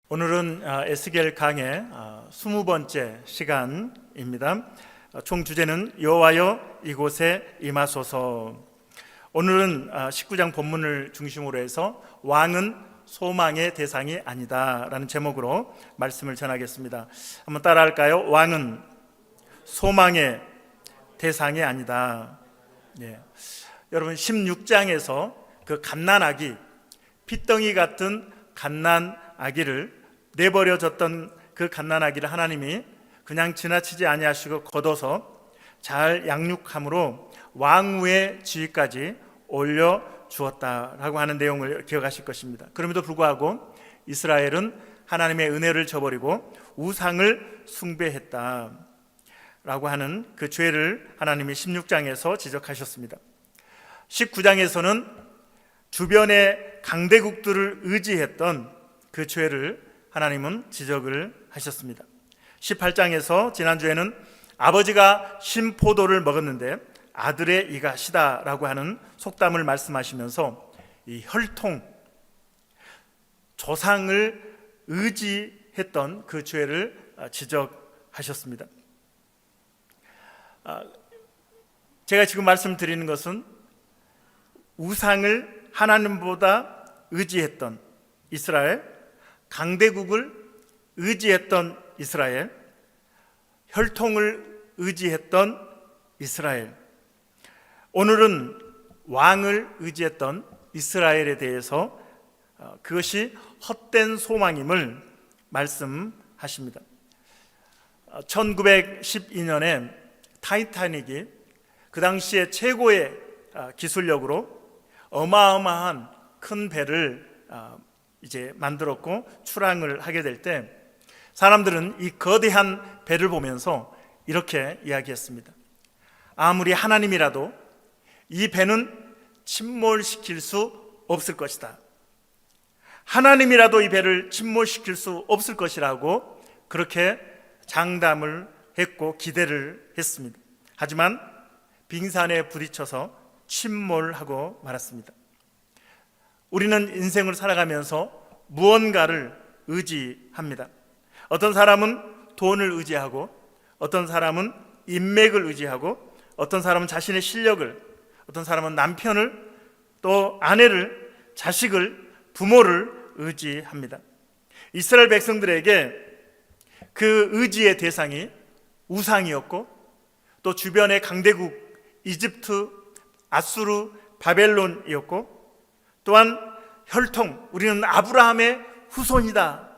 오늘은 에스겔 강의 20번째 시간입니다. 총 주제는 여호와여 이곳에 임하소서. 오늘은 19장 본문을 중심으로 해서 왕은 소망의 대상이 아니다 라는 제목으로 말씀을 전하겠습니다. 한번 따라할까요? 왕은 소망의 대상이 아니다. 여러분 16장에서 그 갓난아기, 핏덩이 같은 갓난아기를 내버려졌던 그 갓난아기를 하나님이 그냥 지나치지 아니하시고 걷어서 잘 양육함으로 왕후의 지위까지 올려주었다라고 하는 내용을 기억하실 것입니다. 그럼에도 불구하고 이스라엘은 하나님의 은혜를 저버리고 우상을 숭배했다라고 하는 그 죄를 하나님이 16장에서 지적하셨습니다. 19장에서는 주변의 강대국들을 의지했던 그 죄를 하나님은 지적을 하셨습니다. 18장에서 지난주에는 아버지가 신포도를 먹었는데 아들의 이가 시다라고 하는 속담을 말씀하시면서 이 혈통, 조상을 의지했던 그 죄를 지적하셨습니다. 제가 지금 말씀드리는 것은 우상을 하나님보다 의지했던 이스라엘, 강대국을 의지했던 이스라엘, 혈통을 의지했던 이스라엘, 오늘은 왕을 의지했던 이스라엘에 대해서 그것이 헛된 소망임을 말씀하십니다. 1912년에 타이타닉이 그 당시에 최고의 기술력으로 어마어마한 큰 배를 이제 만들었고 출항을 하게 될 때 사람들은 이 거대한 배를 보면서 이렇게 이야기했습니다. 아무리 하나님이라도 이 배는 침몰시킬 수 없을 것이다. 하나님이라도 이 배를 침몰시킬 수 없을 것이라고 그렇게 장담을 했고 기대를 했습니다. 하지만 빙산에 부딪혀서 침몰하고 말았습니다. 우리는 인생을 살아가면서 무언가를 의지합니다. 어떤 사람은 돈을 의지하고, 어떤 사람은 인맥을 의지하고, 어떤 사람은 자신의 실력을, 어떤 사람은 남편을, 또 아내를, 자식을, 부모를 의지합니다. 이스라엘 백성들에게 그 의지의 대상이 우상이었고, 또 주변의 강대국 이집트, 아수르, 바벨론이었고, 또한 혈통, 우리는 아브라함의 후손이다,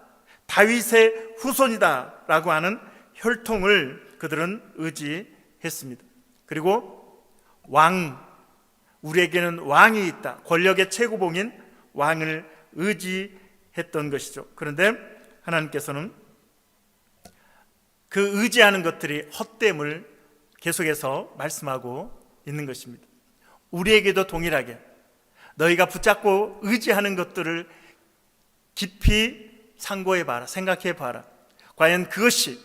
다윗의 후손이다 라고 하는 혈통을 그들은 의지했습니다. 그리고 왕, 우리에게는 왕이 있다, 권력의 최고봉인 왕을 의지했던 것이죠. 그런데 하나님께서는 그 의지하는 것들이 헛됨을 계속해서 말씀하고 있는 것입니다. 우리에게도 동일하게 너희가 붙잡고 의지하는 것들을 깊이 상고해봐라, 생각해봐라. 과연 그것이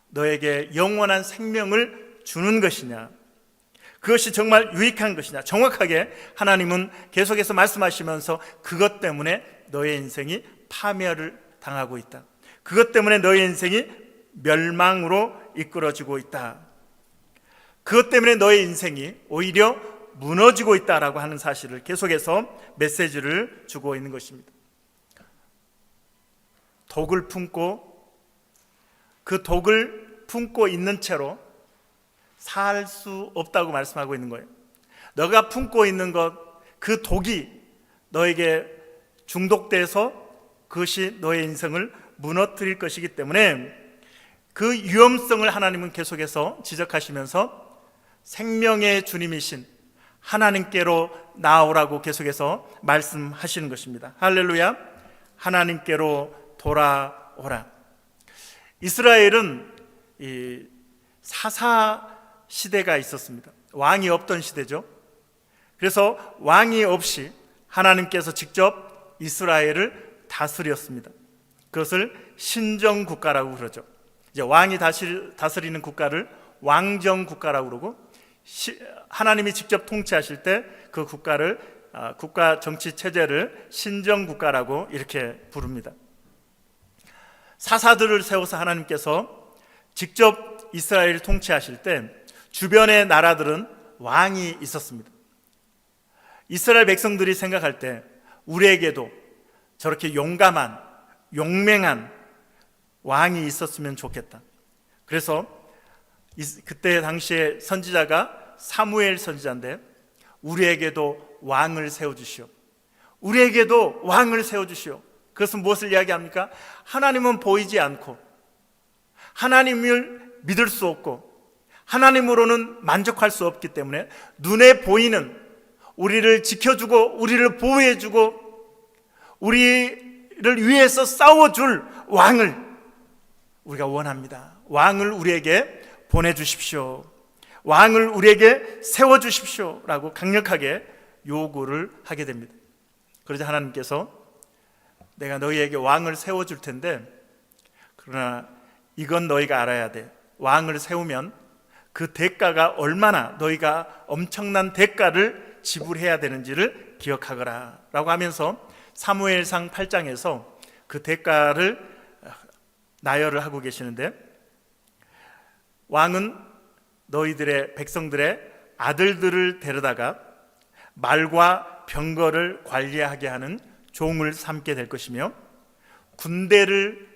너에게 영원한 생명을 주는 것이냐, 그것이 정말 유익한 것이냐. 정확하게 하나님은 계속해서 말씀하시면서 그것 때문에 너의 인생이 파멸을 당하고 있다, 그것 때문에 너의 인생이 멸망으로 이끌어지고 있다, 그것 때문에 너의 인생이 오히려 무너지고 있다라고 하는 사실을 계속해서 메시지를 주고 있는 것입니다. 독을 품고 그 독을 품고 있는 채로 살 수 없다고 말씀하고 있는 거예요. 너가 품고 있는 것, 그 독이 너에게 중독돼서 그것이 너의 인생을 무너뜨릴 것이기 때문에 그 위험성을 하나님은 계속해서 지적하시면서 생명의 주님이신 하나님께로 나오라고 계속해서 말씀하시는 것입니다. 할렐루야. 하나님께로 돌아오라. 이스라엘은 이 사사 시대가 있었습니다. 왕이 없던 시대죠. 그래서 왕이 없이 하나님께서 직접 이스라엘을 다스렸습니다. 그것을 신정국가라고 그러죠. 이제 왕이 다스리는 국가를 왕정국가라고 그러고, 하나님이 직접 통치하실 때 그 국가를 국가 정치 체제를 신정국가라고 이렇게 부릅니다. 사사들을 세워서 하나님께서 직접 이스라엘을 통치하실 때 주변의 나라들은 왕이 있었습니다. 이스라엘 백성들이 생각할 때 우리에게도 저렇게 용감한, 용맹한 왕이 있었으면 좋겠다. 그래서 그때 당시에 선지자가 사무엘 선지자인데, 우리에게도 왕을 세워주시오. 우리에게도 왕을 세워주시오. 그것은 무엇을 이야기합니까? 하나님은 보이지 않고 하나님을 믿을 수 없고 하나님으로는 만족할 수 없기 때문에 눈에 보이는, 우리를 지켜주고 우리를 보호해주고 우리를 위해서 싸워줄 왕을 우리가 원합니다. 왕을 우리에게 보내주십시오. 왕을 우리에게 세워주십시오 라고 강력하게 요구를 하게 됩니다. 그러자 하나님께서 내가 너희에게 왕을 세워줄 텐데, 그러나 이건 너희가 알아야 돼. 왕을 세우면 그 대가가 얼마나, 너희가 엄청난 대가를 지불해야 되는지를 기억하거라 라고 하면서 사무엘상 8장에서 그 대가를 나열을 하고 계시는데, 왕은 너희들의 백성들의 아들들을 데려다가 말과 병거를 관리하게 하는 종을 삼게 될 것이며, 군대를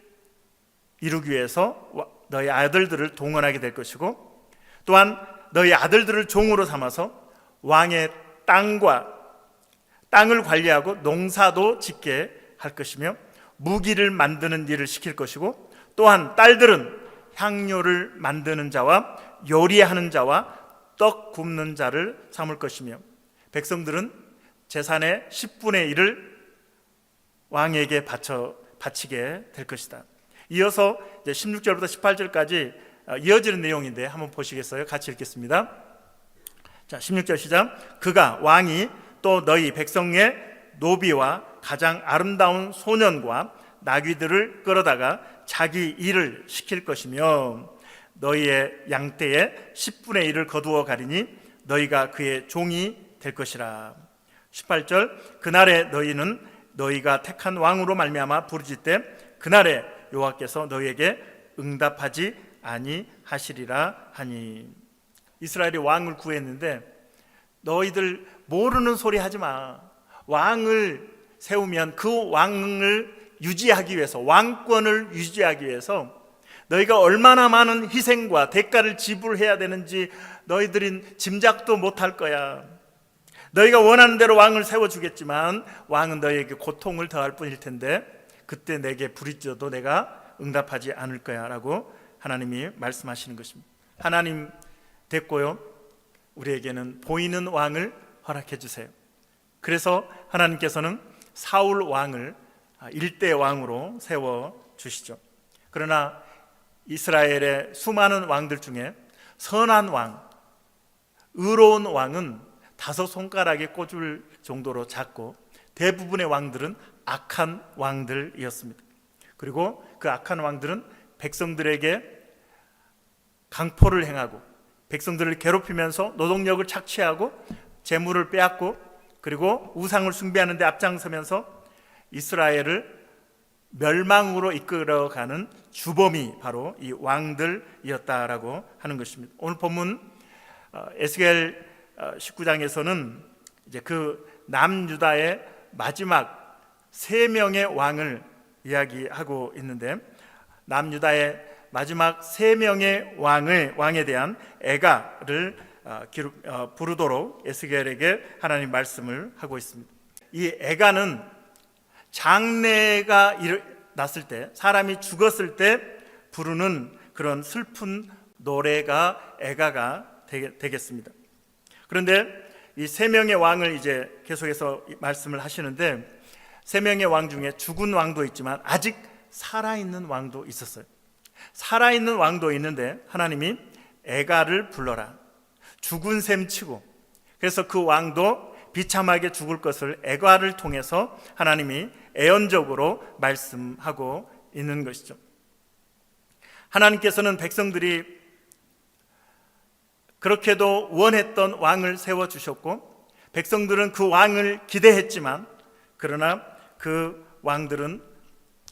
이루기 위해서 너희 아들들을 동원하게 될 것이고, 또한 너희 아들들을 종으로 삼아서 왕의 땅을 관리하고 농사도 짓게 할 것이며, 무기를 만드는 일을 시킬 것이고, 또한 딸들은 향료를 만드는 자와 요리하는 자와 떡 굽는 자를 삼을 것이며, 백성들은 재산의 10분의 1을 왕에게 바치게 될 것이다. 이어서 이제 16절부터 18절까지 이어지는 내용인데 한번 보시겠어요? 같이 읽겠습니다. 자, 16절 시작. 그가, 왕이 또 너희 백성의 노비와 가장 아름다운 소년과 나귀들을 끌어다가 자기 일을 시킬 것이며, 너희의 양떼의 10분의 1을 거두어 가리니 너희가 그의 종이 될 것이라. 18절. 그날에 너희는 너희가 택한 왕으로 말미암아 부르짖되 그날에 여호와께서 너희에게 응답하지 아니하시리라 하니. 이스라엘이 왕을 구했는데, 너희들 모르는 소리 하지 마. 왕을 세우면 그 왕을 유지하기 위해서, 왕권을 유지하기 위해서 너희가 얼마나 많은 희생과 대가를 지불해야 되는지 너희들은 짐작도 못할 거야. 너희가 원하는 대로 왕을 세워주겠지만 왕은 너희에게 고통을 더할 뿐일 텐데 그때 내게 부르짖어도 내가 응답하지 않을 거야 라고 하나님이 말씀하시는 것입니다. 하나님 됐고요, 우리에게는 보이는 왕을 허락해 주세요. 그래서 하나님께서는 사울 왕을 일대 왕으로 세워주시죠. 그러나 이스라엘의 수많은 왕들 중에 선한 왕, 의로운 왕은 5손가락에 꽂을 정도로 작고, 대부분의 왕들은 악한 왕들이었습니다. 그리고 그 악한 왕들은 백성들에게 강포를 행하고 백성들을 괴롭히면서 노동력을 착취하고 재물을 빼앗고, 그리고 우상을 숭배하는 데 앞장서면서 이스라엘을 멸망으로 이끌어가는 주범이 바로 이 왕들이었다라고 하는 것입니다. 오늘 본문 에스겔 19장에서는 이제 그 남유다의 마지막 3명의 왕을 이야기하고 있는데, 남유다의 마지막 3명의 왕에 대한 애가를 부르도록 에스겔에게 하나님 말씀을 하고 있습니다. 이 애가는 장례가 났을 때, 사람이 죽었을 때 부르는 그런 슬픈 노래가 애가가 되겠습니다. 그런데 이 3명의 왕을 이제 계속해서 말씀을 하시는데, 3명의 왕 중에 죽은 왕도 있지만 아직 살아있는 왕도 있었어요. 살아있는 왕도 있는데 하나님이 애가를 불러라, 죽은 셈 치고, 그래서 그 왕도 비참하게 죽을 것을 애가를 통해서 하나님이 애언적으로 말씀하고 있는 것이죠. 하나님께서는 백성들이 그렇게도 원했던 왕을 세워주셨고, 백성들은 그 왕을 기대했지만, 그러나 그 왕들은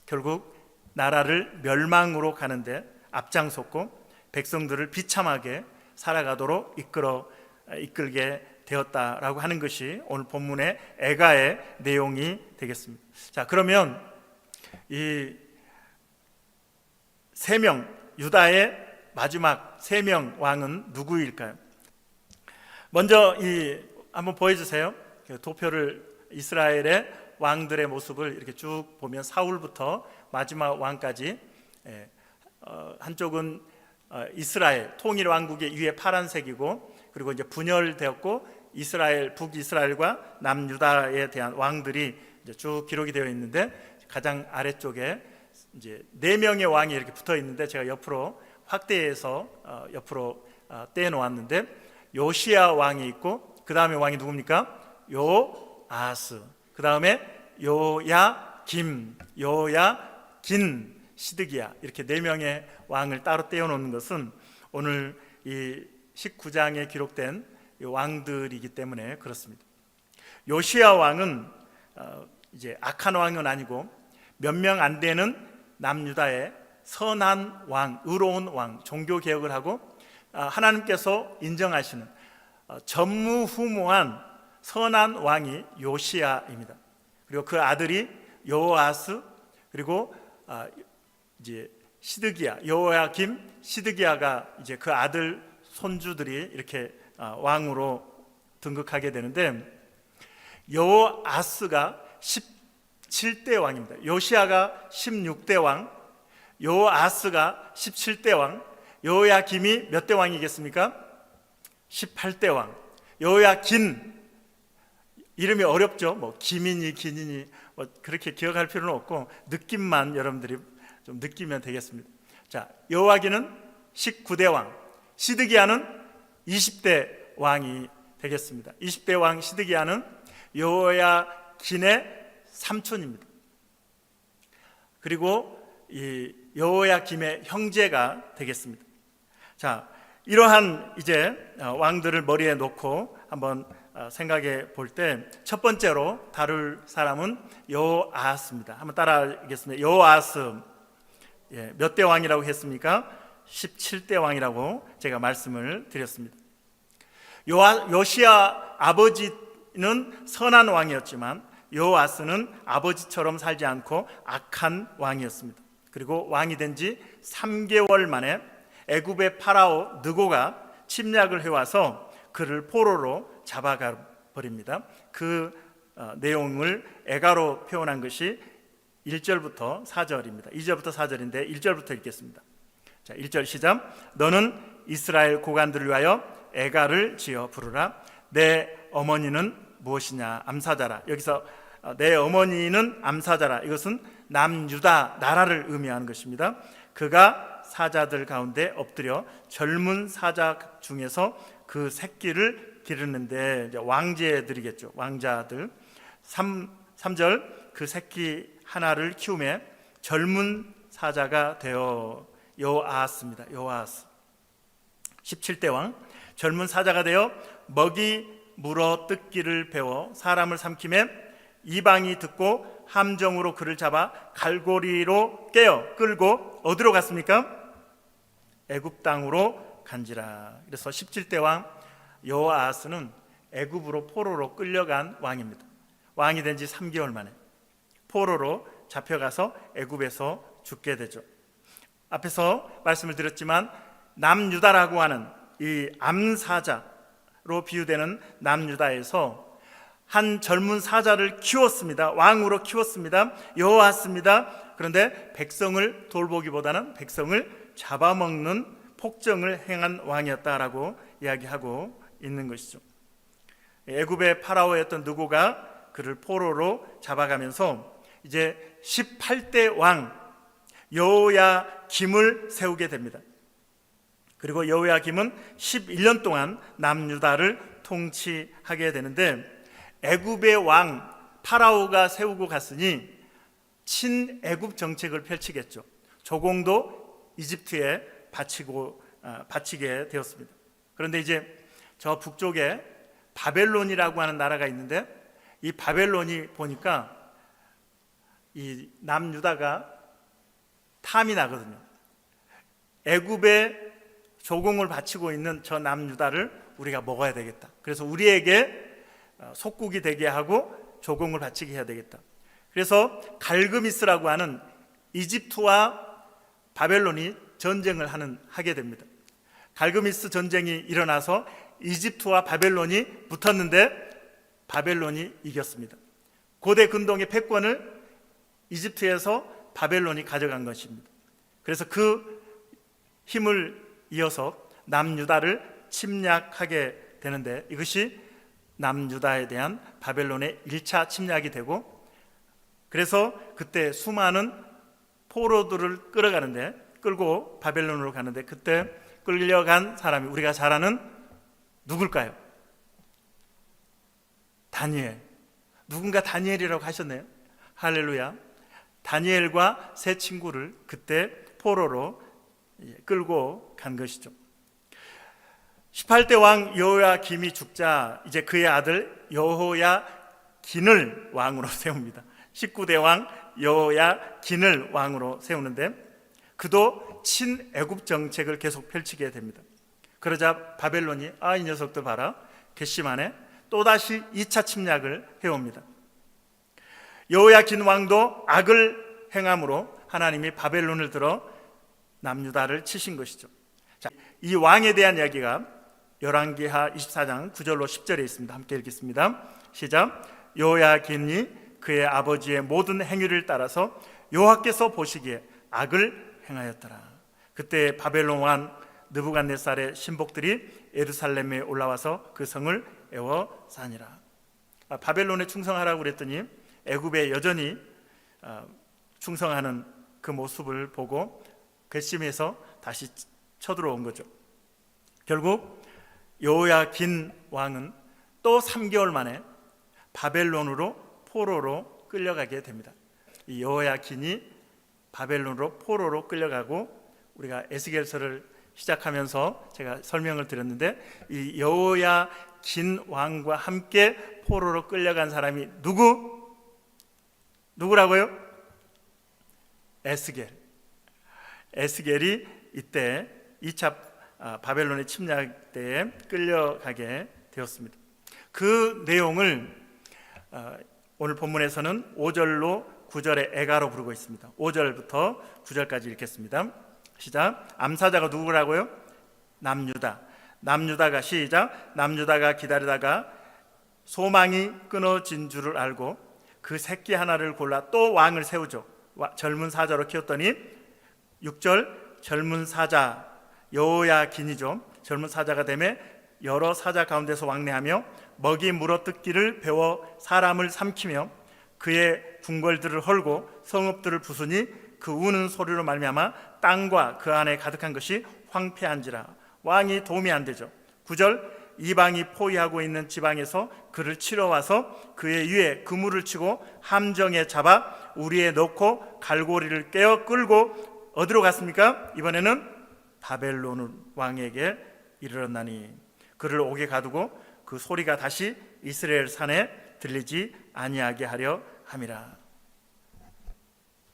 결국 나라를 멸망으로 가는데 앞장섰고 백성들을 비참하게 살아가도록 이끌게 되었다라고 하는 것이 오늘 본문의 애가의 내용이 되겠습니다. 자, 그러면 이 세 명, 유다의 마지막 3명 왕은 누구일까요? 먼저 한번 보여주세요. 도표를 이스라엘의 왕들의 모습을 이렇게 쭉 보면 사울부터 마지막 왕까지, 한쪽은 이스라엘 통일 왕국의 위에 파란색이고, 그리고 이제 분열되었고 이스라엘 북이스라엘과 남유다에 대한 왕들이 이제 쭉 기록이 되어 있는데, 가장 아래쪽에 이제 4명의 왕이 이렇게 붙어 있는데, 제가 옆으로 확대해서 옆으로 떼어 놓았는데, 요시야 왕이 있고, 그 다음에 왕이 누굽니까? 요아스, 그 다음에 요야김, 요야긴, 시드기야, 이렇게 4명의 왕을 따로 떼어 놓는 것은 오늘 이 19장에 기록된 왕들이기 때문에 그렇습니다. 요시야 왕은 이제 악한 왕은 아니고 몇 명 안 되는 남유다의 선한 왕, 의로운 왕, 종교 개혁을 하고 하나님께서 인정하시는 전무후무한 선한 왕이 요시야입니다. 그리고 그 아들이 요아스, 그리고 이제 시드기야, 요야김, 시드기야가 이제 그 아들 손주들이 이렇게 왕으로 등극하게 되는데, 요아스가 17대 왕입니다. 요시야가 16대 왕, 요아스가 17대 왕, 요야김이 몇 대 왕이겠습니까? 18대 왕. 요야긴, 이름이 어렵죠. 뭐 김이니 긴이니 뭐 그렇게 기억할 필요는 없고 느낌만 여러분들이 좀 느끼면 되겠습니다. 자, 요야긴은 19대 왕, 시드기야는 20대 왕이 되겠습니다. 20대 왕 시드기야는 요야긴의 삼촌입니다. 그리고 이 요야김의 형제가 되겠습니다. 자, 이러한 이제 왕들을 머리에 놓고 한번 생각해 볼 때 첫 번째로 다룰 사람은 요아스입니다. 한번 따라하겠습니다. 요아스, 몇 대 왕이라고 했습니까? 17대 왕이라고 제가 말씀을 드렸습니다. 요시야 아버지는 선한 왕이었지만 요아스는 아버지처럼 살지 않고 악한 왕이었습니다. 그리고 왕이 된 지 3개월 만에 애굽의 파라오 느고가 침략을 해와서 그를 포로로 잡아가 버립니다. 그 내용을 애가로 표현한 것이 1절부터 4절입니다. 2절부터 4절인데 1절부터 읽겠습니다. 자, 1절 시작. 너는 이스라엘 고관들을 위하여 애가를 지어 부르라. 내 어머니는 무엇이냐? 암사자라. 여기서 내 어머니는 암사자라, 이것은 남유다 나라를 의미하는 것입니다. 그가 사자들 가운데 엎드려 젊은 사자 중에서 그 새끼를 기르는데, 왕제들이겠죠. 왕자들. 3절 그 새끼 하나를 키우매 젊은 사자가 되어 요아스입니다. 요아스 17대 왕, 젊은 사자가 되어 먹이 물어 뜯기를 배워 사람을 삼키매 이방이 듣고 함정으로 그를 잡아 갈고리로 깨어 끌고 어디로 갔습니까? 애굽 땅으로 간지라. 그래서 17대 왕 요아스는 애굽으로 포로로 끌려간 왕입니다. 왕이 된 지 3개월 만에 포로로 잡혀가서 애굽에서 죽게 되죠. 앞에서 말씀을 드렸지만 남유다라고 하는 이 암사자로 비유되는 남유다에서 한 젊은 사자를 키웠습니다. 왕으로 키웠습니다. 요아스입니다. 그런데 백성을 돌보기보다는 백성을 잡아먹는 폭정을 행한 왕이었다라고 이야기하고 있는 것이죠. 애굽의 파라오였던 느고가 그를 포로로 잡아가면서 이제 18대 왕 여호야김을 세우게 됩니다. 그리고 여호야김은 11년 동안 남유다를 통치하게 되는데, 애굽의 왕 파라오가 세우고 갔으니 친애굽 정책을 펼치겠죠. 조공도 이집트에 바치게 되었습니다. 그런데 이제 저 북쪽에 바벨론이라고 하는 나라가 있는데, 이 바벨론이 보니까 이 남유다가 탐이 나거든요. 애굽에 조공을 바치고 있는 저 남유다를 우리가 먹어야 되겠다. 그래서 우리에게 속국이 되게 하고 조공을 바치게 해야 되겠다. 그래서 갈그미스라고 하는 이집트와 바벨론이 전쟁을 하게 됩니다. 갈그미스 전쟁이 일어나서 이집트와 바벨론이 붙었는데 바벨론이 이겼습니다. 고대 근동의 패권을 이집트에서 바벨론이 가져간 것입니다. 그래서 그 힘을 이어서 남유다를 침략하게 되는데 이것이 남유다에 대한 바벨론의 1차 침략이 되고, 그래서 그때 수많은 포로들을 끌고 바벨론으로 가는데 그때 끌려간 사람이 우리가 잘 아는 누굴까요? 다니엘. 누군가 다니엘이라고 하셨네요. 할렐루야. 다니엘과 세 친구를 그때 포로로 끌고 간 것이죠. 18대 왕 여호야김이 죽자 이제 그의 아들 여호야긴을 왕으로 세웁니다. 19대 왕 여호야긴을 왕으로 세우는데 그도 친애굽 정책을 계속 펼치게 됩니다. 그러자 바벨론이 이 녀석들 봐라, 괘씸하네, 또다시 2차 침략을 해옵니다. 여호야긴 왕도 악을 행함으로 하나님이 바벨론을 들어 남유다를 치신 것이죠. 자, 이 왕에 대한 이야기가 열왕기하 24장 9절로 10절에 있습니다. 함께 읽겠습니다. 시작. 여호야긴이 그의 아버지의 모든 행위를 따라서 여호와께서 보시기에 악을 행하였더라. 그때 바벨론 왕 느부갓네살의 신복들이 예루살렘에 올라와서 그 성을 에워싸니라. 바벨론에 충성하라고 그랬더니 애굽에 여전히 충성하는 그 모습을 보고 괘씸해서 다시 쳐들어온 거죠. 결국 여호야긴 왕은 또 3개월 만에 바벨론으로 포로로 끌려가게 됩니다. 이 여호야긴이 바벨론으로 포로로 끌려가고, 우리가 에스겔서를 시작하면서 제가 설명을 드렸는데 이 여호야긴 왕과 함께 포로로 끌려간 사람이 누구라고요? 에스겔이 이때 2차 바벨론의 침략 때에 끌려가게 되었습니다. 그 내용을 오늘 본문에서는 5절로 9절의 애가로 부르고 있습니다. 5절부터 9절까지 읽겠습니다. 시작. 암사자가 누구라고요? 남유다가 시작. 남유다가 기다리다가 소망이 끊어진 줄을 알고 그 새끼 하나를 골라 또 왕을 세우죠. 젊은 사자로 키웠더니 6절 젊은 사자 여호야긴이죠. 젊은 사자가 되매 여러 사자 가운데서 왕래하며 먹이 물어뜯기를 배워 사람을 삼키며 그의 궁궐들을 헐고 성읍들을 부수니 그 우는 소리로 말미암아 땅과 그 안에 가득한 것이 황폐한지라. 왕이 도움이 안 되죠. 9절 이방이 포위하고 있는 지방에서 그를 치러 와서 그의 위에 그물을 치고 함정에 잡아 우리에 넣고 갈고리를 깨어 끌고 어디로 갔습니까? 이번에는 바벨론 왕에게 이르렀나니 그를 옥에 가두고 그 소리가 다시 이스라엘 산에 들리지 아니하게 하려 함이라.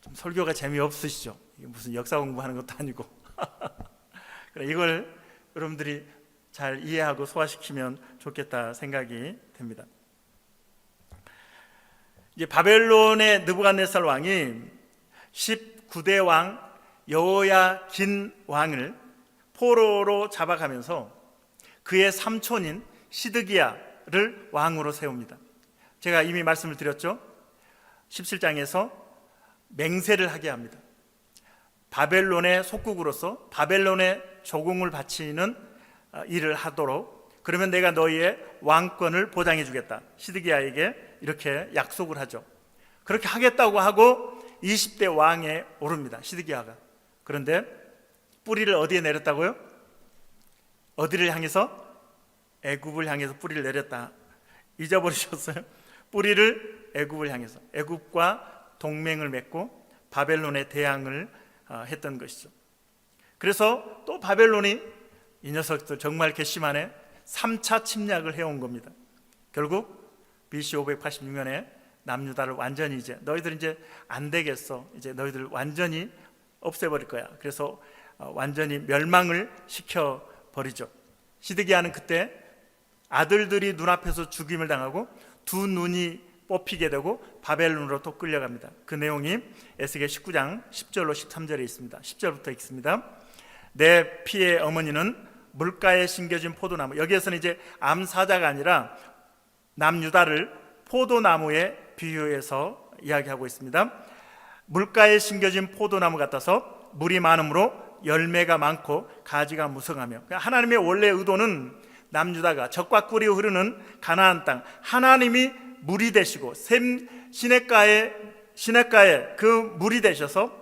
좀 설교가 재미없으시죠? 이게 무슨 역사 공부하는 것도 아니고 이걸 여러분들이 잘 이해하고 소화시키면 좋겠다 생각이 됩니다. 이제 바벨론의 느부갓네살 왕이 19대 왕 여호야긴 왕을 포로로 잡아가면서 그의 삼촌인 시드기야를 왕으로 세웁니다. 제가 이미 말씀을 드렸죠. 17장에서 맹세를 하게 합니다. 바벨론의 속국으로서 바벨론의 조공을 바치는 일을 하도록, 그러면 내가 너희의 왕권을 보장해 주겠다. 시드기야에게 이렇게 약속을 하죠. 그렇게 하겠다고 하고 20대 왕에 오릅니다. 시드기야가. 그런데 뿌리를 어디에 내렸다고요? 어디를 향해서? 애굽을 향해서 뿌리를 내렸다. 잊어버리셨어요? 뿌리를 애굽을 향해서, 애굽과 동맹을 맺고 바벨론에 대항을 했던 것이죠. 그래서 또 바벨론이 이 녀석들 정말 괘씸하네, 3차 침략을 해온 겁니다. 결국 BC 586년에 남유다를 완전히 이제 너희들 이제 안 되겠어, 이제 너희들 완전히 없애버릴 거야. 그래서 완전히 멸망을 시켜버리죠. 시드기야는 그때 아들들이 눈앞에서 죽임을 당하고 두 눈이 뽑히게 되고 바벨론으로 또 끌려갑니다. 그 내용이 에스겔 19장 10절로 13절에 있습니다. 10절부터 읽습니다. 내 피의 어머니는 물가에 심겨진 포도나무, 여기에서는 이제 암사자가 아니라 남유다를 포도나무에 비유해서 이야기하고 있습니다. 물가에 심겨진 포도나무 같아서 물이 많으므로 열매가 많고 가지가 무성하며, 하나님의 원래 의도는 남유다가 적과 꿀이 흐르는 가나안 땅, 하나님이 물이 되시고 시냇가에 그 물이 되셔서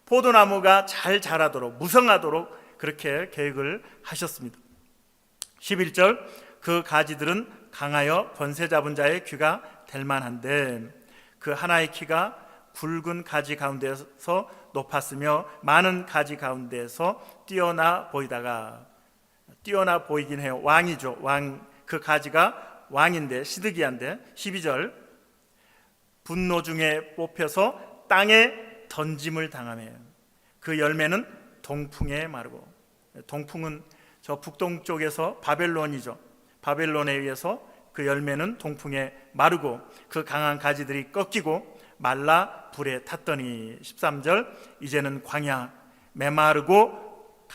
포도나무가 잘 자라도록 무성하도록 그렇게 계획을 하셨습니다. 11절, 그 가지들은 강하여 권세 잡은 자의 귀가 될 만한데 그 하나의 키가 굵은 가지 가운데서 높았으며 많은 가지 가운데서 뛰어나 보이다가, 뛰어나 보이긴 해요. 왕이죠. 왕, 그 가지가 왕인데 시드기야인데. 12절, 분노 중에 뽑혀서 땅에 던짐을 당하며 그 열매는 동풍에 마르고, 동풍은 저 북동쪽에서 바벨론이죠. 바벨론에 의해서 그 열매는 동풍에 마르고 그 강한 가지들이 꺾이고 말라 불에 탔더니, 13절, 이제는 광야 메마르고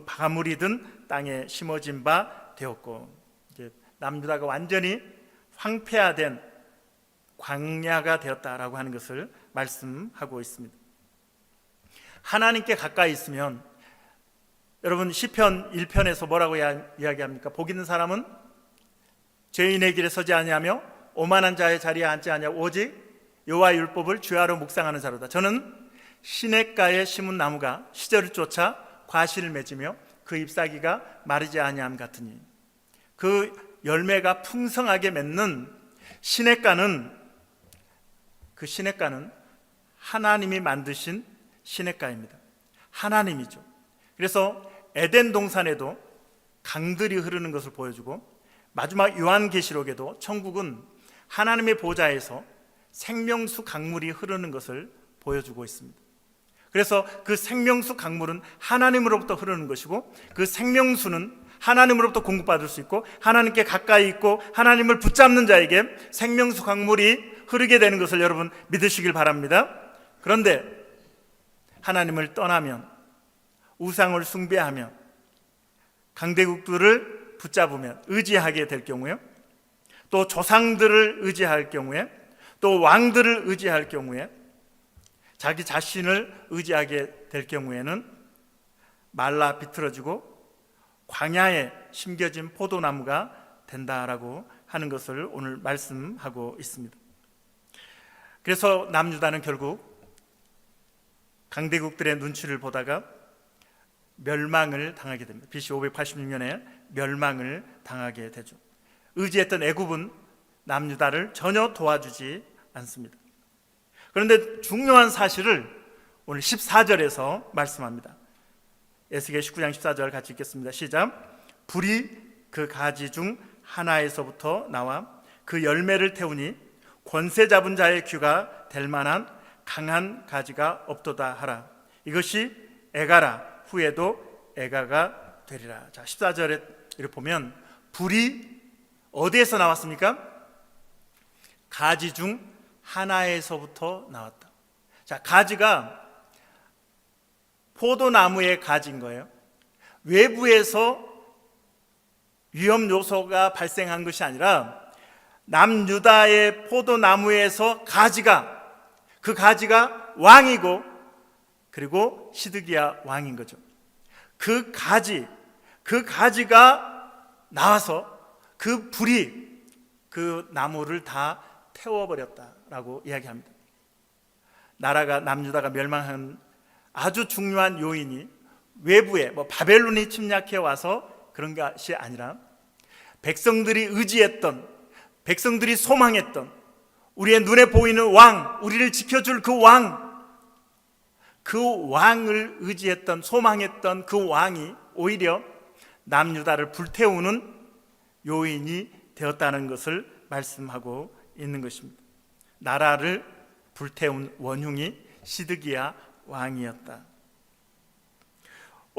가물이 든 땅에 심어진 바 되었고, 이제 남유다가 완전히 황폐화된 광야가 되었다라고 하는 것을 말씀하고 있습니다. 하나님께 가까이 있으면, 여러분 시편 1편에서 뭐라고 이야기합니까? 복 있는 사람은 죄인의 길에 서지 아니하며 오만한 자의 자리에 앉지 아니하고 오직 여호와의 율법을 주야로 묵상하는 자로다. 저는 시냇가에 심은 나무가 시절을 쫓아 과실을 맺으며 그 잎사귀가 마르지 아니함 같으니, 그 열매가 풍성하게 맺는 시냇가는, 그 시냇가는 하나님이 만드신 시냇가입니다. 하나님이죠. 그래서 에덴 동산에도 강들이 흐르는 것을 보여주고, 마지막 요한계시록에도 천국은 하나님의 보좌에서 생명수 강물이 흐르는 것을 보여주고 있습니다. 그래서 그 생명수 강물은 하나님으로부터 흐르는 것이고, 그 생명수는 하나님으로부터 공급받을 수 있고, 하나님께 가까이 있고 하나님을 붙잡는 자에게 생명수 강물이 흐르게 되는 것을 여러분 믿으시길 바랍니다. 그런데 하나님을 떠나면, 우상을 숭배하며 강대국들을 붙잡으면, 의지하게 될 경우에, 또 조상들을 의지할 경우에, 또 왕들을 의지할 경우에, 자기 자신을 의지하게 될 경우에는 말라 비틀어지고 광야에 심겨진 포도나무가 된다라고 하는 것을 오늘 말씀하고 있습니다. 그래서 남유다는 결국 강대국들의 눈치를 보다가 멸망을 당하게 됩니다. BC 586년에 멸망을 당하게 되죠. 의지했던 애굽은 남유다를 전혀 도와주지 않습니다. 그런데 중요한 사실을 오늘 14절에서 말씀합니다. 에스겔 19장 14절 같이 읽겠습니다. 시작. 불이 그 가지 중 하나에서부터 나와 그 열매를 태우니 권세 잡은 자의 귀가 될 만한 강한 가지가 없도다 하라. 이것이 애가라. 후에도 애가가 되리라. 자, 14절에 이렇게 보면 불이 어디에서 나왔습니까? 가지 중 하나에서부터 나왔다. 자, 가지가 포도나무의 가지인 거예요. 외부에서 위험 요소가 발생한 것이 아니라 남유다의 포도나무에서 그 가지가 왕이고, 그리고 시드기야 왕인 거죠. 그 가지가 나와서 그 불이 그 나무를 다 태워버렸다라고 이야기합니다. 나라가, 남유다가 멸망한 아주 중요한 요인이 외부에 바벨론이 침략해 와서 그런 것이 아니라 백성들이 의지했던, 백성들이 소망했던, 우리의 눈에 보이는 왕, 우리를 지켜줄 그 왕을 의지했던, 소망했던 그 왕이 오히려 남유다를 불태우는 요인이 되었다는 것을 말씀하고 있는 것입니다. 나라를 불태운 원흉이 시드기야 왕이었다.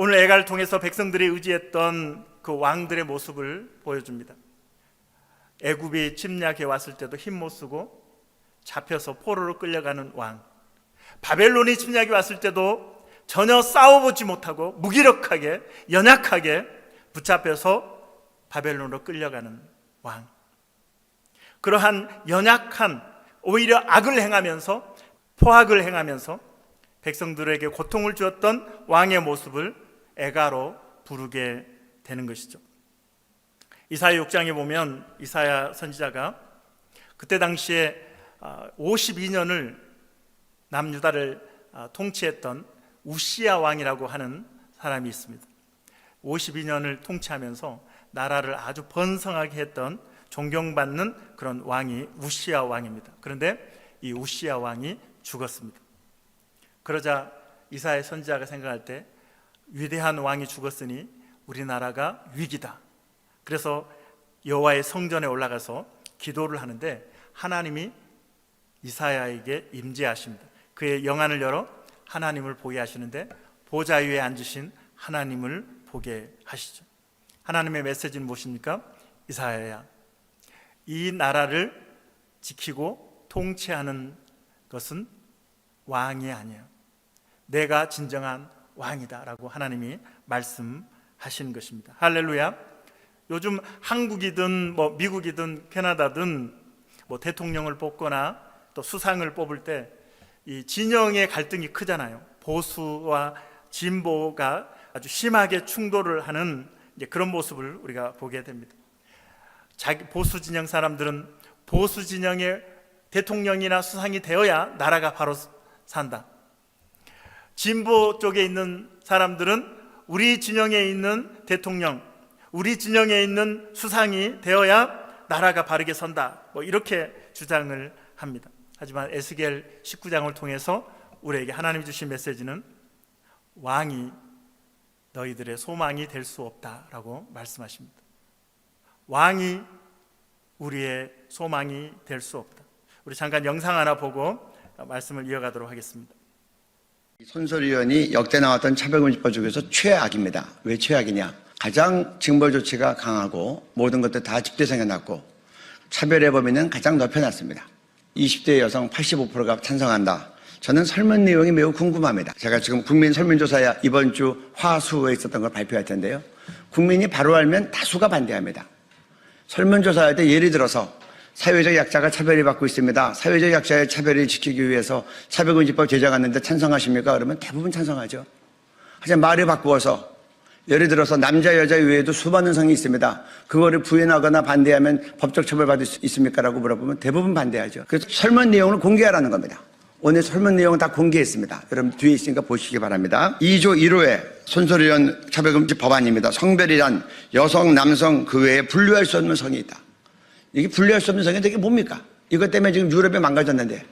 오늘 애가를 통해서 백성들이 의지했던 그 왕들의 모습을 보여줍니다. 애굽이 침략해 왔을 때도 힘 못 쓰고 잡혀서 포로로 끌려가는 왕, 바벨론이 침략해 왔을 때도 전혀 싸워보지 못하고 무기력하게 연약하게 붙잡혀서 바벨론으로 끌려가는 왕, 그러한 연약한, 오히려 악을 행하면서 포악을 행하면서 백성들에게 고통을 주었던 왕의 모습을 애가로 부르게 되는 것이죠. 이사야 6장에 보면 이사야 선지자가 그때 당시에 52년을 남유다를 통치했던 우시야 왕이라고 하는 사람이 있습니다. 52년을 통치하면서 나라를 아주 번성하게 했던, 존경받는 그런 왕이 우시야 왕입니다. 그런데 이 우시야 왕이 죽었습니다. 그러자 이사야 선지자가 생각할 때 위대한 왕이 죽었으니 우리나라가 위기다. 그래서 여호와의 성전에 올라가서 기도를 하는데 하나님이 이사야에게 임재하십니다. 그의 영안을 열어 하나님을 보게 하시는데 보좌 위에 앉으신 하나님을 보게 하시죠. 하나님의 메시지는 무엇입니까? 이사야야, 이 나라를 지키고 통치하는 것은 왕이 아니야. 내가 진정한 왕이다 라고 하나님이 말씀하시는 것입니다. 할렐루야. 요즘 한국이든 미국이든 캐나다든 대통령을 뽑거나 또 수상을 뽑을 때 이 진영의 갈등이 크잖아요. 보수와 진보가 아주 심하게 충돌을 하는 그런 모습을 우리가 보게 됩니다. 보수 진영 사람들은 보수 진영의 대통령이나 수상이 되어야 나라가 바로 산다. 진보 쪽에 있는 사람들은 우리 진영에 있는 대통령, 우리 진영에 있는 수상이 되어야 나라가 바르게 선다. 이렇게 주장을 합니다. 하지만 에스겔 19장을 통해서 우리에게 하나님이 주신 메시지는 왕이 너희들의 소망이 될 수 없다라고 말씀하십니다. 왕이 우리의 소망이 될 수 없다. 우리 잠깐 영상 하나 보고 말씀을 이어가도록 하겠습니다. 손소리원이 역대 나왔던 차별금지법 중에서 최악입니다. 왜 최악이냐? 가장 징벌 조치가 강하고 모든 것들 다 집대성에 났고 차별의 범위는 가장 넓혀놨습니다. 20대 여성 85%가 찬성한다. 저는 설문 내용이 매우 궁금합니다. 제가 지금 국민 설문조사에 이번 주 화수에 있었던 걸 발표할 텐데요. 국민이 바로 알면 다수가 반대합니다. 설문조사할 때 예를 들어서 사회적 약자가 차별을 받고 있습니다. 사회적 약자의 차별을 지키기 위해서 차별금지법 제정하는데 찬성하십니까? 그러면 대부분 찬성하죠. 하지만 말을 바꾸어서 예를 들어서 남자 여자 외에도 수많은 성이 있습니다. 그거를 부인하거나 반대하면 법적 처벌받을 수 있습니까? 라고 물어보면 대부분 반대하죠. 그래서 설문 내용을 공개하라는 겁니다. 오늘 설문 내용은 다 공개했습니다. 여러분 뒤에 있으니까 보시기 바랍니다. 2조 1호의 손소리원 차별금지 법안입니다. 성별이란 여성, 남성 그 외에 분류할 수 없는 성이 있다. 이게 분류할 수 없는 성이 되게 뭡니까? 이것 때문에 지금 유럽이 망가졌는데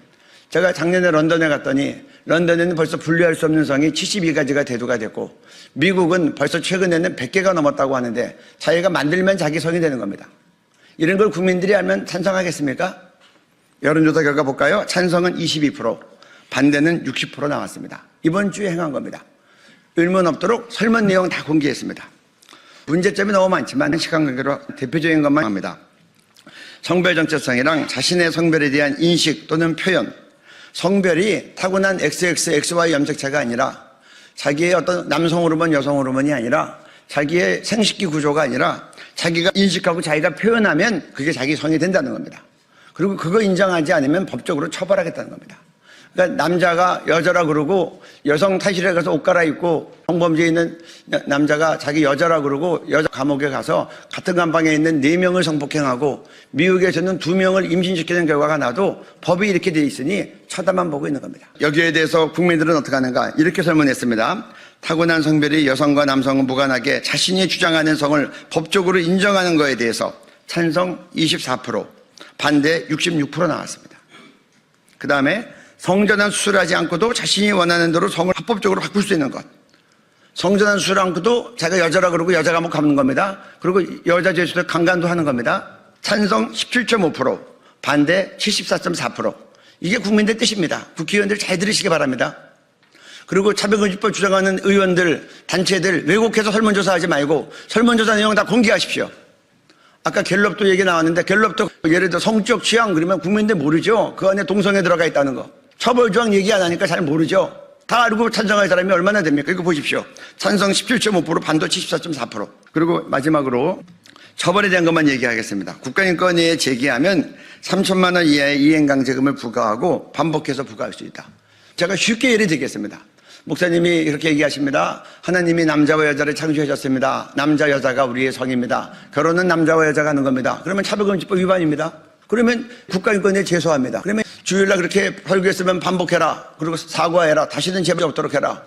제가 작년에 런던에 갔더니 런던에는 벌써 분류할 수 없는 성이 72가지가 대두가 됐고 미국은 벌써 최근에는 100개가 넘었다고 하는데 자기가 만들면 자기 성이 되는 겁니다. 이런 걸 국민들이 알면 찬성하겠습니까? 여론조사 결과 볼까요? 찬성은 22%, 반대는 60% 나왔습니다. 이번 주에 행한 겁니다. 의문 없도록 설문 내용 다 공개했습니다. 문제점이 너무 많지만 시간 관계로 대표적인 것만 합니다. 성별 정체성이랑 자신의 성별에 대한 인식 또는 표현, 성별이 타고난 XX, XY 염색체가 아니라 자기의 어떤 남성 호르몬, 여성 호르몬이 아니라 자기의 생식기 구조가 아니라 자기가 인식하고 자기가 표현하면 그게 자기 성이 된다는 겁니다. 그리고 그거 인정하지 않으면 법적으로 처벌하겠다는 겁니다. 그러니까 남자가 여자라 그러고 여성 탈실에 가서 옷 갈아입고 성범죄에 있는 남자가 자기 여자라 그러고 여자 감옥에 가서 같은 감방에 있는 4명을 성폭행하고 미국에서는 2명을 임신시키는 결과가 나도 법이 이렇게 돼 있으니 쳐다만 보고 있는 겁니다. 여기에 대해서 국민들은 어떻게 하는가? 이렇게 설문했습니다. 타고난 성별이 여성과 남성은 무관하게 자신이 주장하는 성을 법적으로 인정하는 것에 대해서 찬성 24%, 반대 66% 나왔습니다. 그 다음에 성전환 수술하지 않고도 자신이 원하는 대로 성을 합법적으로 바꿀 수 있는 것. 성전환 수술 않고도 자기가 여자라 그러고 여자 감옥 가는 겁니다. 그리고 여자 죄수들 강간도 하는 겁니다. 찬성 17.5%, 반대 74.4%. 이게 국민들 뜻입니다. 국회의원들 잘 들으시기 바랍니다. 그리고 차별금지법 주장하는 의원들, 단체들 왜곡해서 설문조사하지 말고 설문조사 내용 다 공개하십시오. 아까 갤럽도 얘기 나왔는데 갤럽도 예를 들어 성적 취향 그러면 국민들 모르죠. 그 안에 동성애 들어가 있다는 거. 처벌조항 얘기 안 하니까 잘 모르죠. 다 알고 찬성할 사람이 얼마나 됩니까? 이거 보십시오. 찬성 17.5%, 반도 74.4%. 그리고 마지막으로 처벌에 대한 것만 얘기하겠습니다. 국가인권위에 제기하면 3천만 원 이하의 이행강제금을 부과하고 반복해서 부과할 수 있다. 제가 쉽게 예를 들겠습니다. 목사님이 이렇게 얘기하십니다. 하나님이 남자와 여자를 창조하셨습니다. 남자 여자가 우리의 성입니다. 결혼은 남자와 여자가 하는 겁니다. 그러면 차별금지법 위반입니다. 그러면 국가인권위에 제소합니다. 그러면 주일날 그렇게 설교했으면 반복해라. 그리고 사과해라. 다시는 재벌이 없도록 해라.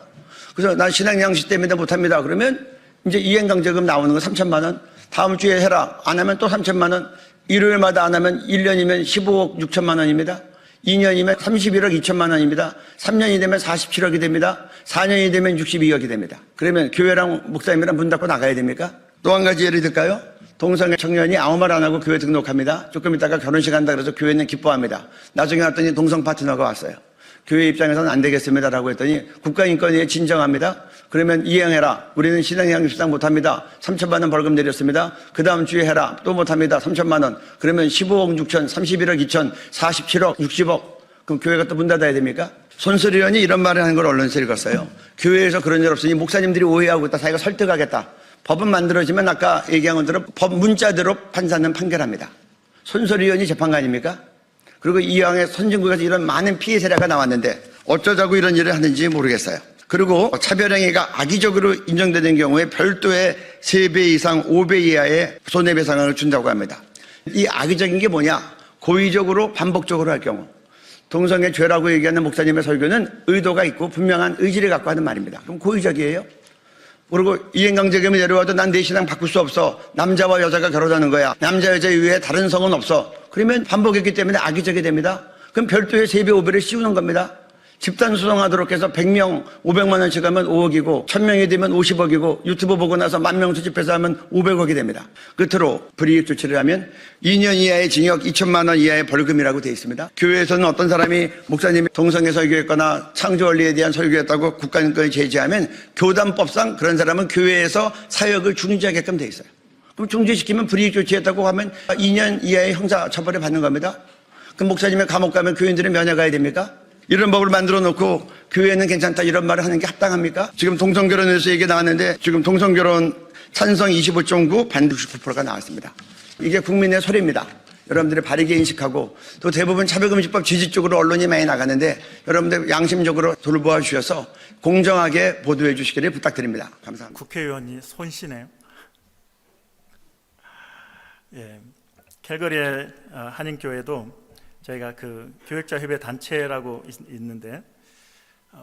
그래서 난 신앙양식 때문에 못합니다. 그러면 이제 이행강제금 나오는 거 3천만 원. 다음 주에 해라. 안 하면 또 3천만 원. 일요일마다 안 하면 1년이면 15억 6천만 원입니다. 2년이면 31억 2천만 원입니다. 3년이 되면 47억이 됩니다. 4년이 되면 62억이 됩니다. 그러면 교회랑 목사님이랑 문 닫고 나가야 됩니까? 또 한 가지 예를 들까요? 동성애 청년이 아무 말 안 하고 교회 등록합니다. 조금 있다가 결혼식 한다 그래서 교회는 기뻐합니다. 나중에 왔더니 동성 파트너가 왔어요. 교회 입장에서는 안 되겠습니다라고 했더니 국가인권위에 진정합니다. 그러면 이행해라. 우리는 신앙양육수당 못합니다. 3천만 원 벌금 내렸습니다. 그 다음 주에 해라. 또 못합니다. 3천만 원. 그러면 15억 6천, 31억 2천, 47억, 60억. 그럼 교회가 또 문 닫아야 됩니까? 손슬 의원이 이런 말을 하는 걸 언론에서 읽었어요. 교회에서 그런 일 없으니 목사님들이 오해하고 있다. 자기가 설득하겠다. 법은 만들어지면 아까 얘기한 것처럼 법 문자대로 판사는 판결합니다. 손슬 의원이 재판관입니까? 그리고 이왕에 선진국에서 이런 많은 피해 사례가 나왔는데 어쩌자고 이런 일을 하는지 모르겠어요. 그리고 차별행위가 악의적으로 인정되는 경우에 별도의 3배 이상 5배 이하의 손해배상을 준다고 합니다. 이 악의적인 게 뭐냐? 고의적으로 반복적으로 할 경우. 동성애 죄라고 얘기하는 목사님의 설교는 의도가 있고 분명한 의지를 갖고 하는 말입니다. 그럼 고의적이에요? 그리고 이행강제금이 내려와도 난 내 신앙 바꿀 수 없어. 남자와 여자가 결혼하는 거야. 남자 여자 이외에 다른 성은 없어. 그러면 반복했기 때문에 악의적이 됩니다. 그럼 별도의 3배 5배를 씌우는 겁니다. 집단 소송하도록 해서 100명 500만 원씩 하면 5억이고 1000명이 되면 50억이고 유튜브 보고 나서 10,000명 수집해서 하면 500억이 됩니다. 끝으로 불이익 조치를 하면 2년 이하의 징역 2천만 원 이하의 벌금이라고 되어 있습니다. 교회에서는 어떤 사람이 목사님이 동성애 설교했거나 창조 원리에 대한 설교했다고 국가인권위 제지하면 교단법상 그런 사람은 교회에서 사역을 중지하게끔 되어 있어요. 그럼 중지시키면 불이익 조치했다고 하면 2년 이하의 형사 처벌을 받는 겁니다. 그럼 목사님이 감옥 가면 교인들은 면회 가야 됩니까? 이런 법을 만들어 놓고 교회는 괜찮다 이런 말을 하는 게 합당합니까? 지금 동성결혼에 대해서 얘기 나왔는데 지금 동성결혼 찬성 25.9 반대 69%가 나왔습니다. 이게 국민의 소리입니다. 여러분들이 바르게 인식하고 또 대부분 차별금지법 지지 쪽으로 언론이 많이 나가는데 여러분들 양심적으로 돌보아 주셔서 공정하게 보도해 주시기를 부탁드립니다. 감사합니다. 국회의원이 손시네요. 예, 캘거리의 한인교회도 저희가 그 교역자협의 단체라고 있는데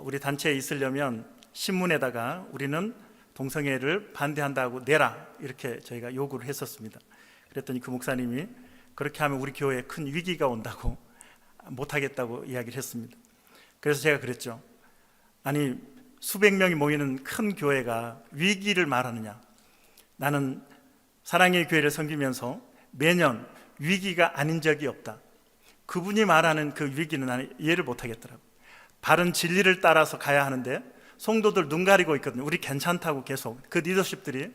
우리 단체에 있으려면 신문에다가 우리는 동성애를 반대한다고 내라 이렇게 저희가 요구를 했었습니다. 그랬더니 그 목사님이 그렇게 하면 우리 교회에 큰 위기가 온다고 못하겠다고 이야기를 했습니다. 그래서 제가 그랬죠. 아니 수백 명이 모이는 큰 교회가 위기를 말하느냐. 나는 사랑의 교회를 섬기면서 매년 위기가 아닌 적이 없다. 그분이 말하는 그 위기는 나는 이해를 못하겠더라고요. 바른 진리를 따라서 가야 하는데 성도들 눈 가리고 있거든요. 우리 괜찮다고 계속 그 리더십들이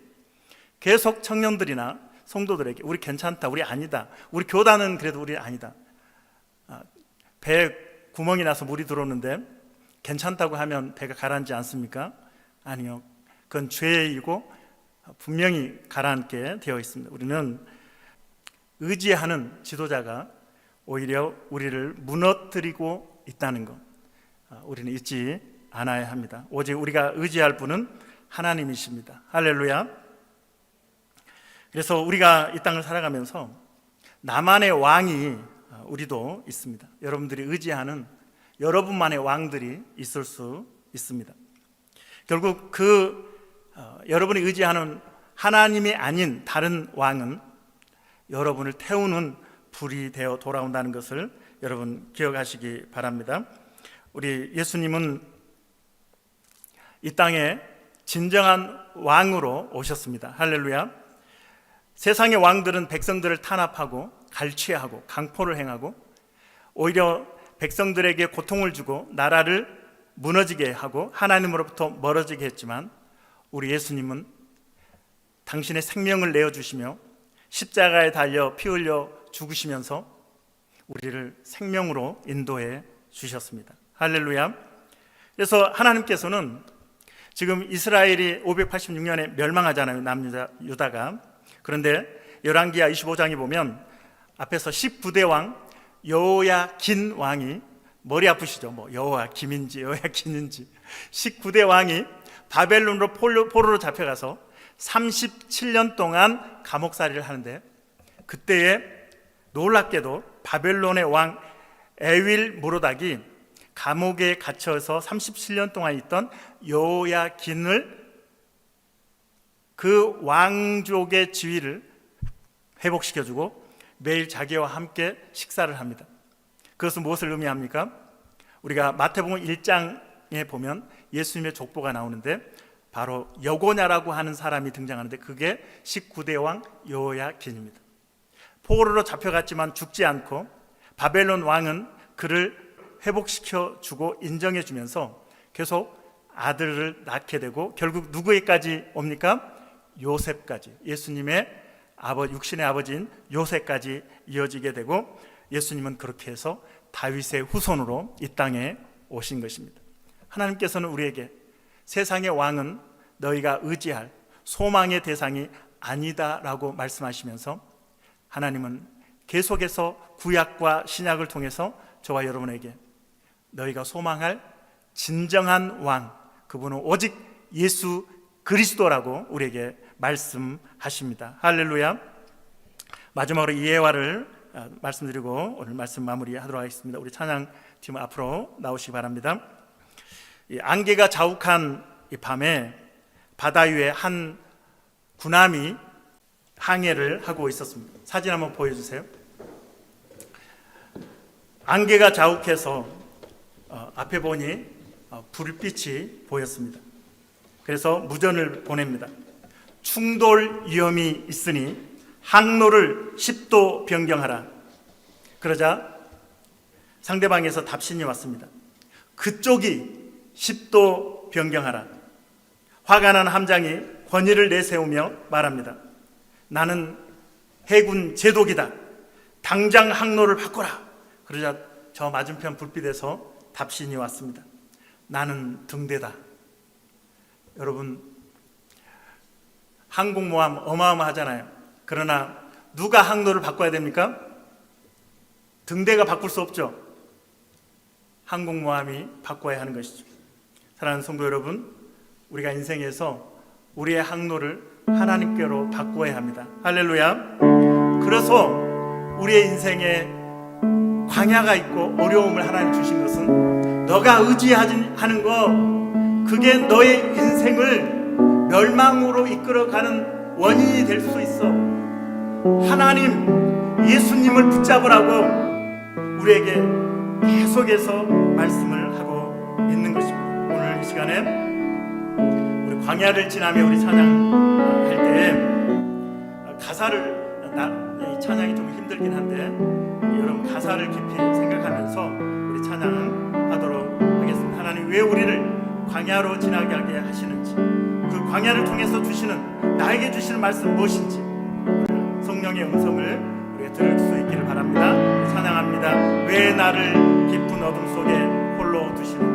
계속 청년들이나 성도들에게 우리 괜찮다, 우리 아니다, 우리 교단은 그래도 우리 아니다. 배에 구멍이 나서 물이 들어오는데 괜찮다고 하면 배가 가라앉지 않습니까? 아니요. 그건 죄이고 분명히 가라앉게 되어 있습니다. 우리는 의지하는 지도자가 오히려 우리를 무너뜨리고 있다는 것 우리는 잊지 않아야 합니다. 오직 우리가 의지할 분은 하나님이십니다. 할렐루야. 그래서 우리가 이 땅을 살아가면서 나만의 왕이 우리도 있습니다. 여러분들이 의지하는 여러분만의 왕들이 있을 수 있습니다. 결국 여러분이 의지하는 하나님이 아닌 다른 왕은 여러분을 태우는 불이 되어 돌아온다는 것을 여러분 기억하시기 바랍니다. 우리 예수님은 이 땅에 진정한 왕으로 오셨습니다. 할렐루야. 세상의 왕들은 백성들을 탄압하고 갈취하고 강포를 행하고 오히려 백성들에게 고통을 주고 나라를 무너지게 하고 하나님으로부터 멀어지게 했지만 우리 예수님은 당신의 생명을 내어주시며 십자가에 달려 피 흘려 죽으시면서 우리를 생명으로 인도해 주셨습니다. 할렐루야. 그래서 하나님께서는 지금 이스라엘이 586년에 멸망하잖아요, 남유다가. 그런데 열왕기하 25장에 보면 앞에서 19대 왕 여호야긴 왕이, 머리 아프시죠? 뭐 여호야김인지 여호야긴인지, 19대 왕이 바벨론으로 포로로 잡혀가서 37년 동안 감옥살이를 하는데, 그때에 놀랍게도 바벨론의 왕 에윌 무로닥이 감옥에 갇혀서 37년 동안 있던 여호야긴을, 그 왕족의 지위를 회복시켜주고 매일 자기와 함께 식사를 합니다. 그것은 무엇을 의미합니까? 우리가 마태복음 1장에 보면 예수님의 족보가 나오는데 바로 여고냐라고 하는 사람이 등장하는데 그게 19대 왕 여호야긴입니다. 포로로 잡혀갔지만 죽지 않고 바벨론 왕은 그를 회복시켜 주고 인정해 주면서 계속 아들을 낳게 되고 결국 누구에까지 옵니까? 요셉까지, 예수님의 육신의 아버지인 요셉까지 이어지게 되고, 예수님은 그렇게 해서 다윗의 후손으로 이 땅에 오신 것입니다. 하나님께서는 우리에게 세상의 왕은 너희가 의지할 소망의 대상이 아니다라고 말씀하시면서 하나님은 계속해서 구약과 신약을 통해서 저와 여러분에게 너희가 소망할 진정한 왕, 그분은 오직 예수 그리스도라고 우리에게 말씀하십니다. 할렐루야. 마지막으로 이 예화를 말씀드리고 오늘 말씀 마무리하도록 하겠습니다. 우리 찬양팀 앞으로 나오시기 바랍니다. 이 안개가 자욱한 이 밤에 바다 위에 한 군함이 항해를 하고 있었습니다. 사진 한번 보여주세요. 안개가 자욱해서 앞에 보니 불빛이 보였습니다. 그래서 무전을 보냅니다. 충돌 위험이 있으니 항로를 10도 변경하라. 그러자 상대방에서 답신이 왔습니다. 그쪽이 10도 변경하라. 화가 난 함장이 권위를 내세우며 말합니다. 나는 해군 제독이다. 당장 항로를 바꿔라. 그러자 저 맞은편 불빛에서 답신이 왔습니다. 나는 등대다. 여러분, 항공모함 어마어마하잖아요. 그러나 누가 항로를 바꿔야 됩니까? 등대가 바꿀 수 없죠. 항공모함이 바꿔야 하는 것이죠. 사랑하는 성도 여러분, 우리가 인생에서 우리의 항로를 하나님께로 바꿔야 합니다. 할렐루야. 그래서 우리의 인생에 광야가 있고 어려움을 하나님 주신 것은 너가 의지하는 거, 그게 너의 인생을 멸망으로 이끌어가는 원인이 될 수 있어. 하나님, 예수님을 붙잡으라고 우리에게 계속해서 말씀을 하고 있는 것입니다. 오늘 이 시간에 우리 광야를 지나며 우리 찬양할 때 가사를, 이 찬양이 좀 힘들긴 한데 여러분 가사를 깊이 생각하면서 우리 찬양하도록 하겠습니다. 하나님, 왜 우리를 광야로 지나게 하게 하시는지, 그 광야를 통해서 주시는, 나에게 주시는 말씀 무엇인지 성령의 음성을 우리가 들을 수 있기를 바랍니다. 찬양합니다. 왜 나를 깊은 어둠 속에 홀로 두시는지.